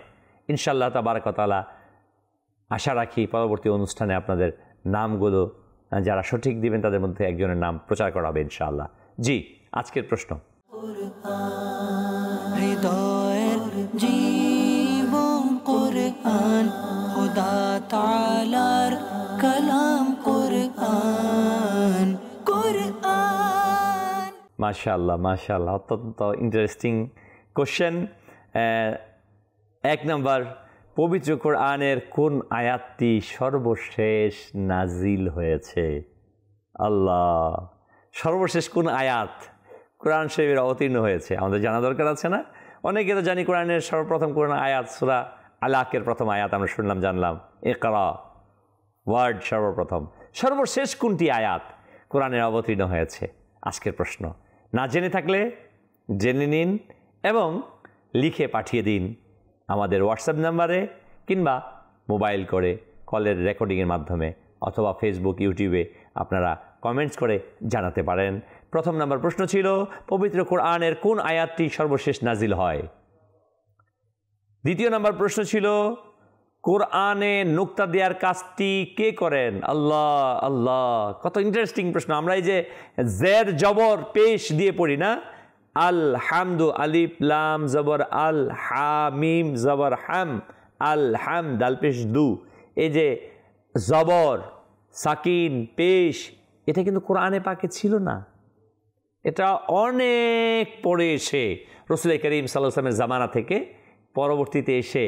ইনশাআল্লাহ তাবারাক ওয়া তাআলা আশা রাখি পরবর্তী অনুষ্ঠানে আপনাদের নামগুলো যারা সঠিক দিবেন তাদের মধ্যে একজনের নাম প্রচার করা হবে ইনশাআল্লাহ। জি, আজকের প্রশ্ন। হৃদয়ের জীবন কুরআন, খোদা তাআলার কালাম কুরআন। কুরআন মাশাআল্লাহ, মাশাআল্লাহ, অত্যন্ত ইন্টারেস্টিং কোশ্চেন। এক নম্বর, পবিত্র কোরআনের কোন আয়াতটি সর্বশেষ নাজিল হয়েছে? আল্লাহ, সর্বশেষ কোন আয়াত কোরআন শরীফের অবতীর্ণ হয়েছে আমাদের জানা দরকার আছে না? অনেকে তো জানি কোরআনের সর্বপ্রথম কোরআন আয়াত সূরা আলাকের প্রথম আয়াত আমরা শুনলাম, জানলাম ইকরা ওয়ার্ড সর্বপ্রথম। সর্বশেষ কোনটি আয়াত কোরআনের অবতীর্ণ হয়েছে? আজকের প্রশ্ন। না জেনে থাকলে জেনে নিন এবং লিখে পাঠিয়ে দিন আমাদের হোয়াটসঅ্যাপ নাম্বারে, কিংবা মোবাইল করে কলের রেকর্ডিংয়ের মাধ্যমে, অথবা ফেসবুক, ইউটিউবে আপনারা কমেন্টস করে জানাতে পারেন। প্রথম নাম্বার প্রশ্ন ছিল পবিত্র কোরআনের কোন আয়াতটি সর্বশেষ নাজিল হয়। দ্বিতীয় নাম্বার প্রশ্ন ছিল কোরআনে নুক্তা দেওয়ার কাজটি কে করেন? আল্লাহ, আল্লাহ, কত ইন্টারেস্টিং প্রশ্ন। আমরা এই যে জের জবর পেশ দিয়ে পড়ি না, আল হামদু, আলিফ লাম জবর আল, হামিম জবর হাম, আল হাম দাল পেশ দু, এই যে জবর সাকিন পেশ, এটা কিন্তু কোরআনে পাকে ছিল না। এটা অনেক পরে এসে রাসূল করিম সাল্লাল্লাহু আলাইহি ওয়াসাল্লামের জামানা থেকে পরবর্তীতে এসে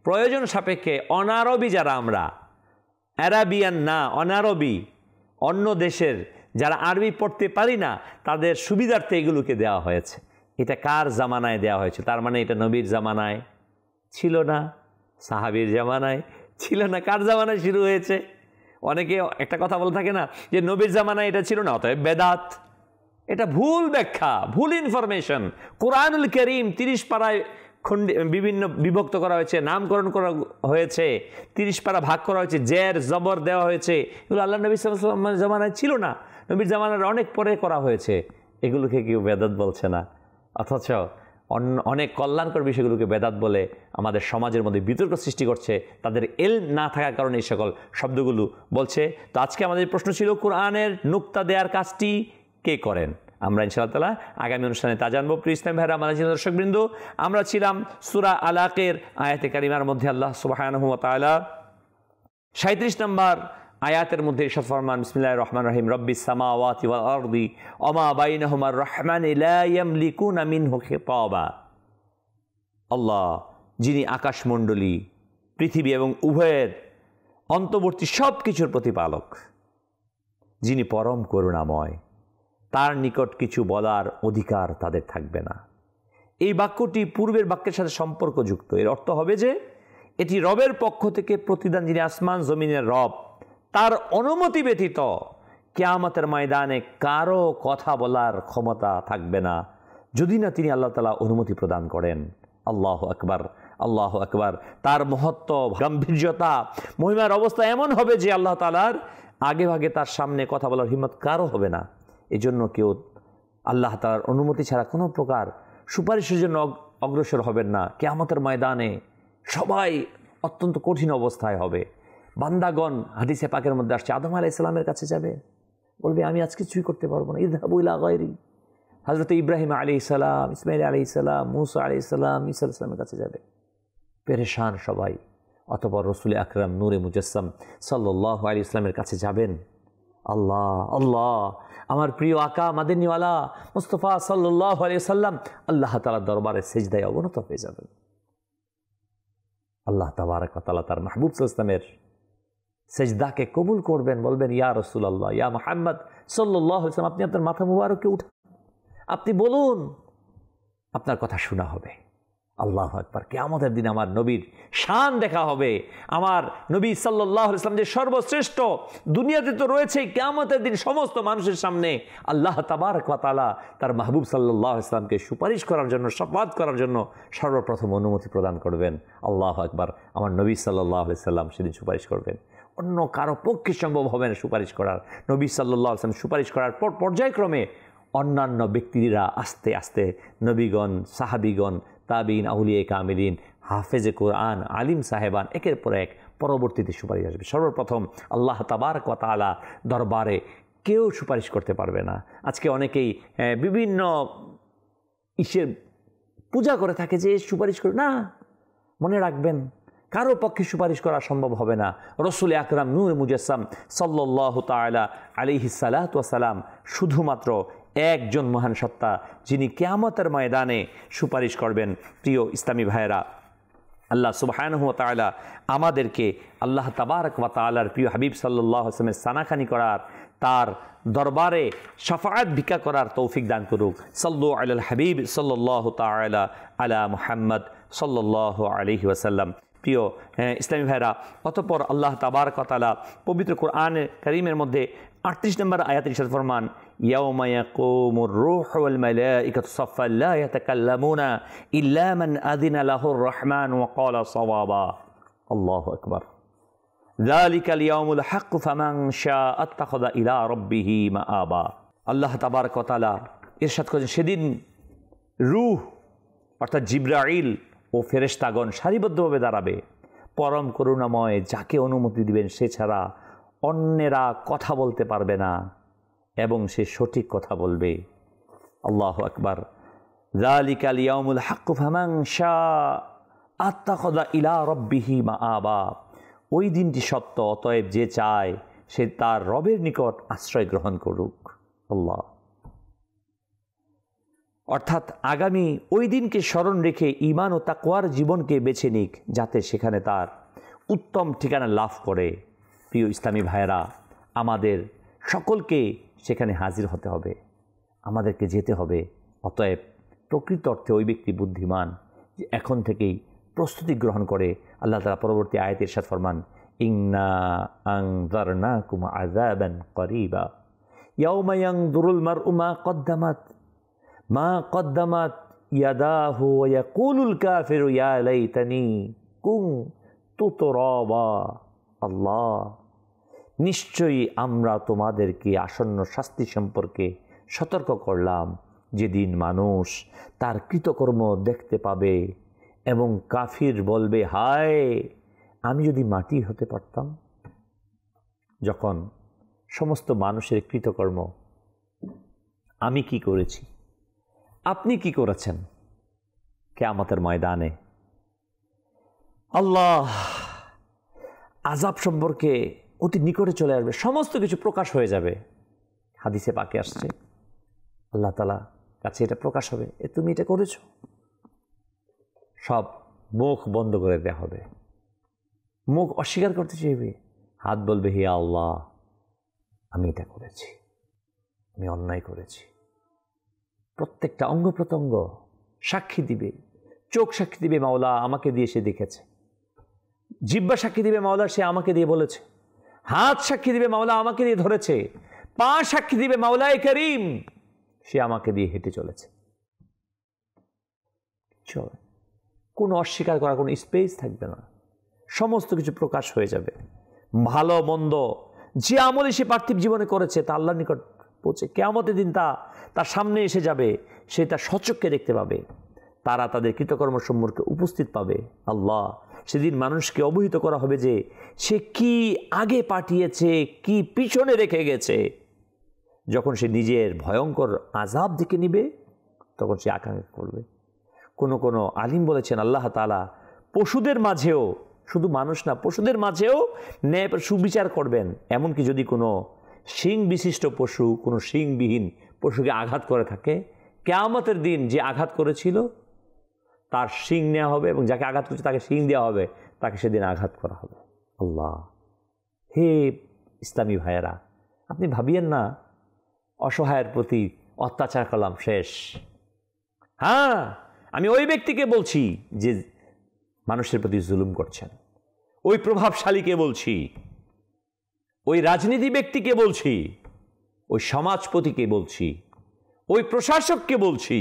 প্রয়োজন সাপেক্ষে অনারবি যারা আমরা, অ্যারাবিয়ান না অনারবি, অন্য দেশের যারা আরবি পড়তে পারি না তাদের সুবিধার্থে এগুলোকে দেওয়া হয়েছে। এটা কার জামানায় দেওয়া হয়েছে? তার মানে এটা নবীর জামানায় ছিল না, সাহাবীর জামানায় ছিল না। কার জামানায় শুরু হয়েছে? অনেকে একটা কথা বলে থাকে না যে নবীর জামানায় এটা ছিল না, অতএব বেদাত। এটা ভুল ব্যাখ্যা, ভুল ইনফরমেশন। কোরআনুল কারীম 30 পারায় বিভিন্ন বিভক্ত করা হয়েছে, নামকরণ করা হয়েছে, 30 পারা ভাগ করা হয়েছে, জের জবর দেওয়া হয়েছে। এগুলো আল্লাহ নবী সাল্লাল্লাহু আলাইহি ওয়াসাল্লামের জামানায় ছিল না, নবীর জামানার অনেক পরে করা হয়েছে। এগুলোকে কেউ বেদাত বলছে না, অথচ অনেক কল্যাণকর বিষয়গুলোকে বেদাত বলে আমাদের সমাজের মধ্যে বিতর্ক সৃষ্টি করছে, তাদের ইলম না থাকার কারণে এই সকল শব্দগুলো বলছে। তো আজকে আমাদের প্রশ্ন ছিল কোরআনের নুক্তা দেওয়ার কাজটি কে করেন? আমরা ইনশাআল্লাহ তাআলা আগামী অনুষ্ঠানে তা জানবো। প্রিয় ইসলাম ভাইরা, আমাদের দর্শকবৃন্দ, আমরা ছিলাম সূরা আলাকের আয়াতে কারিমার মধ্যে আল্লাহ সুবহানাহু ওয়া তাআলা 37 নম্বর আয়াতের মধ্যে ইরশাদ ফরমান, বিসমিল্লাহির রহমানির রহিম, রব্বিস সামাওয়াতি ওয়াল আরদি ওয়া মা বাইনাহুমার রহমানি লা ইয়ামলিকুনা মিনহু খিতাবা। আল্লাহ, যিনি আকাশমণ্ডলী, পৃথিবী এবং উভয়ের অন্তর্বর্তী সব কিছুর প্রতিপালক, যিনি পরম করুণাময়, তার নিকট কিছু বলার অধিকার তাদের থাকবে না। এই বাক্যটি পূর্বের বাক্যের সাথে সম্পর্কযুক্ত। এর অর্থ হবে যে এটি রবের পক্ষ থেকে প্রতিদান, যিনি আসমান জমিনের রব, তার অনুমতি ব্যতীত কিয়ামতের ময়দানে কারো কথা বলার ক্ষমতা থাকবে না যদি না তিনি আল্লাহ তাআলা অনুমতি প্রদান করেন। আল্লাহু আকবার, আল্লাহু আকবার। তার মহত্ব, গাম্ভীর্যতা, মহিমার অবস্থা এমন হবে যে আল্লাহ তাআলার আগে ভাগে তার সামনে কথা বলার হিম্মত কারো হবে না। এজন্য কেউ আল্লাহ তাআলার অনুমতি ছাড়া কোনো প্রকার সুপারিশের জন্য অগ্রসর হবেন না। কিয়ামতের ময়দানে সবাই অত্যন্ত কঠিন অবস্থায় হবে। বান্দাগণ, হাদিসে পাকের মধ্যে আসছে, আদম আলাইহিস সালামের কাছে যাবে, বলবে আমি আজকে কিছুই করতে পারবো না, ইযহাবু ইলা গায়রি। হযরত ইব্রাহিম আলাইহিস সালাম, ইসমাঈল আলাইহিস সালাম, মূসা আলাইহিস সালাম, ঈসা আলাইহিস সালামের কাছে যাবে, পেরেশান সবাই। অতঃপর রাসূল আকরাম নূরে মুজাসসাম সাল্লাল্লাহু আলাইহি ওয়াসাল্লামের কাছে যাবেন। আল্লাহ আল্লাহ, আমার প্রিয় আকা মাদিনীওয়ালা মুস্তাফা সাল্লাল্লাহু আলাইহি ওয়াসাল্লাম আল্লাহ তাআলার দরবারে সিজদায় অবনত হয়ে যাবেন। আল্লাহ তাবারক ওয়া তাআলা তার মাহবুব সাল্লাল্লাহু আলাইহি ওয়াসাল্লামের সিজদাকে কবুল করবেন, বলবেন ইয়া রাসূলুল্লাহ, ইয়া মুহাম্মদ সাল্লাল্লাহু আলাইহি ওয়াসাল্লাম, আপনি আপনার মাথা মুবারককে উঠান, আপনি বলুন, আপনার কথা শোনা হবে। আল্লাহু আকবার। কিয়ামতের দিন আমার নবীর শান দেখা হবে। আমার নবী সাল্লাল্লাহু আলাইহি ওয়াসাল্লাম যে সর্বশ্রেষ্ঠ, দুনিয়াতে তো রয়েছে, কিয়ামতের দিন সমস্ত মানুষের সামনে আল্লাহ তাবারক ওয়া তাআলা তার মাহবুব সাল্লাল্লাহু আলাইহি ওয়াসাল্লামকে সুপারিশ করার জন্য, শাফাত করার জন্য সর্বপ্রথম অনুমতি প্রদান করবেন। আল্লাহু আকবার। আমার নবী সাল্লাল্লাহু আলাইহি ওয়াসাল্লাম সেদিন সুপারিশ করবেন, অন্য কারো পক্ষে সম্ভব হবে না সুপারিশ করার। নবী সাল্লাল্লাহু আলাইহি ওয়াসাল্লাম সুপারিশ করার পর পর্যায়ক্রমে অন্যান্য ব্যক্তিরা আস্তে আস্তে, নবীগণ, সাহাবীগণ, তাবিন, আউলিয়া কামিলিন, হাফেজে কোরআন, আলিম সাহেবান একের পর এক পরবর্তীতে সুপারিশ আসবে। সর্বপ্রথম আল্লাহ তাবারক ওয়া তাআলা দরবারে কেউ সুপারিশ করতে পারবে না। আজকে অনেকেই বিভিন্ন ইসের পূজা করে থাকে যে সুপারিশ করে না, মনে রাখবেন কারো পক্ষে সুপারিশ করা সম্ভব হবে না। রাসূল আকরাম নূরে মুজাসসাম সাল্লাল্লাহু তাআলা আলাইহি সাল্লাতু ওয়া সালাম শুধুমাত্র একজন মহান সত্তা, যিনি কিয়ামতের ময়দানে সুপারিশ করবেন। প্রিয় ইসলামী ভাইয়েরা, আল্লাহ সুবহানাহু ওয়া তাআলা আমাদেরকে আল্লাহ তাবারক ওয়া তাআলার প্রিয় হাবিব সাল্লাল্লাহু আলাইহি ওয়াসাল্লামের সানাখানি করার, তার দরবারে শাফাআত ভিক্ষা করার তৌফিক দান করুক। সাল্লু আলাল হাবিব সাল্লাল্লাহু তাআলা আলা মুহাম্মদ সাল্লাল্লাহু আলাইহি ওয়াসাল্লাম। প্রিয় ইসলামী ভাইরা, অতঃপর আল্লাহ তাবারক ওয়া তাআলা পবিত্র কোরআনে কারীমের মধ্যে 38 নম্বর আয়াতে ইরশাদ ফরমান, ইয়াউমা ইয়াকুমুর রূহু ওয়াল মালাইকাতু সাফফান লা ইয়াতাকাল্লামুনা ইল্লা মান আযিনা লাহুর রাহমান ওয়া ক্বালা সাওয়াবা। আল্লাহু আকবার। যালিকাল ইয়াউমুল হক ফামান শাআ আত্তাখাযা ইলা রাব্বিহি মাআবা। আল্লাহ তাবারক ওয়া তাআলা ইরশাদ করেন, সেদিন রূহ অর্থাৎ জিবরাইল ও ফেরেশতাগণ সারিবদ্ধভাবে দাঁড়াবে। পরম করুণাময় যাকে অনুমতি দিবেন সে ছাড়া অন্যেরা কথা বলতে পারবে না এবং সে সঠিক কথা বলবে। আল্লাহু আকবার। যালিকাল ইয়াউমুল হক ফামান শাআ আত্তাখাযা ইলা রাব্বিহি মাআবা। ওই দিনটি সত্য, অতএব যে চায় সে তার রবের নিকট আশ্রয় গ্রহণ করুক। আল্লাহ, অর্থাৎ আগামী ওই দিনকে স্মরণ রেখে ঈমান ও তাকওয়ার জীবনকে বেছে নিক, যাতে সেখানে তার উত্তম ঠিকানা লাভ করে। প্রিয় ইসলামী ভাইয়েরা, আমাদের সকলকে সেখানে হাজির হতে হবে, আমাদেরকে যেতে হবে। অতএব প্রকৃত অর্থে ওই ব্যক্তি বুদ্ধিমান যে এখন থেকেই প্রস্তুতি গ্রহণ করে। আল্লাহ তাআলা পরবর্তী আয়াতে ইরশাদ ফরমান, ইন্না আনযারনাকুম আযাবান করিবা ইয়াউমা ইয়ানযুরুল মারউ মা কদ্দামাত ইয়াদাহু ওয়া ইয়াকুলুল কাফিরু ইয়া লাইতানি কুনতু তুরাবা। আল্লাহ, নিশ্চয়ই আমরা তোমাদেরকে আসন্ন শাস্তি সম্পর্কে সতর্ক করলাম, যেদিন মানুষ তার কৃতকর্ম দেখতে পাবে এবং কাফির বলবে, হায় আমি যদি মাটি হতে পারতাম। যখন সমস্ত মানুষের কৃতকর্ম, আমি কি করেছি, আপনি কি করেছেন, কিয়ামতের ময়দানে আল্লাহ আযাব সম্পর্কে অতি নিকটে চলে আসবে, সমস্ত কিছু প্রকাশ হয়ে যাবে। হাদিসে পাকে আসছে, আল্লাহ তাআলা কাছে এটা প্রকাশ হবে, তুমি এটা করেছো। সব মুখ বন্ধ করে দেওয়া হবে, মুখ অস্বীকার করতে চাইবে, হাত বলবে, হে আল্লাহ আমি এটা করেছি, আমি অন্যায় করেছি। প্রত্যেকটা অঙ্গ প্রত্যঙ্গ সাক্ষী দিবে, চোখ সাক্ষী দিবে, মাওলা আমাকে দিয়ে সে দেখেছে। জিহ্বা সাক্ষী দিবে, মাওলা সে আমাকে দিয়ে বলেছে। হাত সাক্ষী দিবে, মাওলা আমাকে দিয়ে ধরেছে। পা সাক্ষী দিবে মাওলায়ে করিম সে আমাকে দিয়ে হেঁটে চলেছে। কোনো অস্বীকার করার কোনো স্পেস থাকবে না, সমস্ত কিছু প্রকাশ হয়ে যাবে। ভালো মন্দ যে আমলে সে পার্থিব জীবনে করেছে তা আল্লাহর নিকট পৌঁছে কিয়ামতের দিন তার সামনে এসে যাবে, সে তার সচক্ষে দেখতে পাবে, তারা তাদের কৃতকর্ম সম্পর্কে উপস্থিত পাবে। আল্লাহ সেদিন মানুষকে অবহিত করা হবে যে সে কি আগে পাঠিয়েছে, কি পিছনে রেখে গেছে। যখন সে নিজের ভয়ঙ্কর আযাব দিকে নিবে তখন সে আকাঙ্ক্ষা করবে। কোনো আলিম বলেছেন আল্লাহ তাআলা পশুদের মাঝেও, শুধু মানুষ না পশুদের মাঝেও ন্যায় সুবিচার করবেন। এমনকি যদি কোনো শিং বিশিষ্ট পশু কোনো শিংবিহীন পশুকে আঘাত করে থাকে, কিয়ামতের দিন যে আঘাত করেছিল তার শিং নেওয়া হবে এবং যাকে আঘাত করেছে তাকে শিং দেওয়া হবে, তাকে সেদিন আঘাত করা হবে। আল্লাহ, হে ইসলামী ভাইয়েরা, আপনি ভাবিয়েন না অসহায়ের প্রতি অত্যাচার করলাম শেষ। হ্যাঁ, আমি ওই ব্যক্তিকে বলছি যে মানুষের প্রতি জুলুম করছেন, ওই প্রভাবশালীকে বলছি, ওই রাজনীতি ব্যক্তিকে বলছি, ওই সমাজপতিকে বলছি, ওই প্রশাসককে বলছি,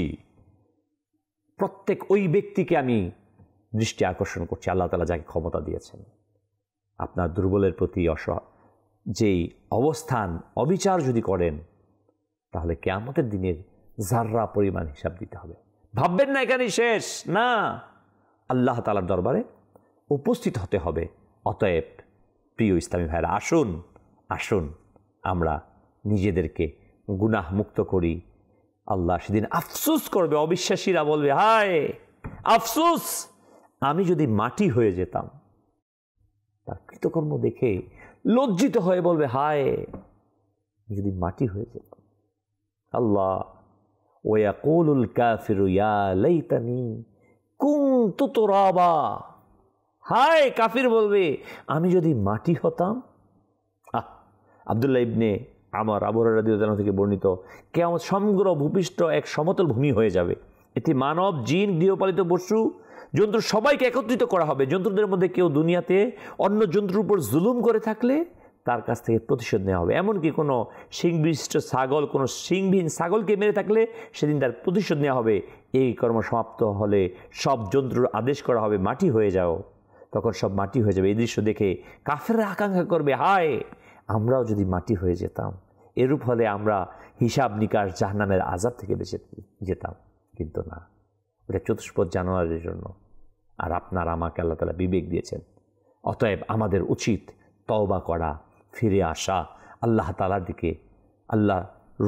প্রত্যেক ওই ব্যক্তিকে আমি দৃষ্টি আকর্ষণ করছি। আল্লাহ তাআলা যাকে ক্ষমতা দিয়েছেন, আপনার দুর্বলের প্রতি যেই অবস্থান অবিচার যদি করেন তাহলে কিয়ামতের দিনের যাররা পরিমাণ হিসাব দিতে হবে। ভাববেন না এখানেই শেষ, না, আল্লাহ তাআলার দরবারে উপস্থিত হতে হবে। অতএব প্রিয় ইসলামী ভাইরা, আসুন আসুন আমরা নিজেদেরকে গুনাহ মুক্ত করি। আল্লাহ সেদিন আফসোস করবে, অবিশ্বাসীরা বলবে হায় আফসোস, আমি যদি মাটি হয়ে যেতাম। তার কৃতকর্ম দেখে লজ্জিত হয়ে বলবে হায় যদি মাটি হয়ে যেতাম। আল্লাহ, ওয়াকুলুল কাফিরু ইয়া লাইতানি কুনতু তুরাবা, হায় কাফির বলবে আমি যদি মাটি হতাম। আব্দুল্লাহ ইবনে আমর আবু হুরায়রা রাদিয়াল্লাহু আনহু থেকে বর্ণিত, কিয়ামত সমগ্র ভূপৃষ্ঠ এক সমতল ভূমি হয়ে যাবে। এতে মানব, জিন, গৃহপালিত পশু, জন্তু সবাইকে একত্রিত করা হবে। জন্তুদের মধ্যে কেউ দুনিয়াতে অন্য জন্তুর উপর জুলুম করে থাকলে তার কাছ থেকে প্রতিশোধ নেওয়া হবে। এমনকি কোনো শিংবিশিষ্ট ছাগল কোনো শিংবিহীন ছাগলকে মেরে থাকলে সেদিন তার প্রতিশোধ নেওয়া হবে। এই কর্ম সমাপ্ত হলে সব জন্তুর আদেশ করা হবে মাটি হয়ে যাও, তখন সব মাটি হয়ে যাবে। এই দৃশ্য দেখে কাফেররা আকাঙ্ক্ষা করবে হায় আমরাও যদি মাটি হয়ে যেতাম। এরূপ হলে আমরা হিসাব নিকাশ জাহান্নামের আযাব থেকে বেঁচে যেতাম। কিন্তু না, এটা চতুষ্পদ জানোয়ারের জন্য। আর আপনার আমাকে আল্লাহ তাআলা বিবেক দিয়েছেন। অতএব আমাদের উচিত তওবা করা, ফিরে আসা, আল্লাহ তাআলার দিকে, আল্লাহ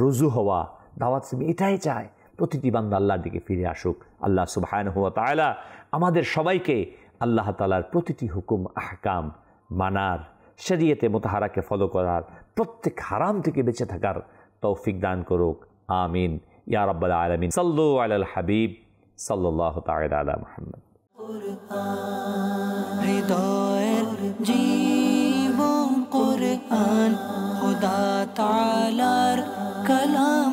রুজু হওয়া। দাওয়াত এটাই চায় প্রতিটি বান্দা আল্লাহর দিকে ফিরে আসুক। আল্লাহ সুবহানাহু ওয়া তাআলা আমাদের সবাইকে আল্লাহ তাআলার প্রতিটি হুকুম আহকাম মানার, শরীয়তে মুতাহারাকে ফলো করার, প্রত্যেক হারাম থেকে বেঁচে থাকার তৌফিক দান করুক। আমিন ইয়া রাব্বাল আলামিন। সাল্লু আলাল হাবিব সাল্লাল্লাহু তাআলা আলা মুহাম্মদ। হৃদয়ের জীবন কুরআন, খোদা তাআলার কালাম।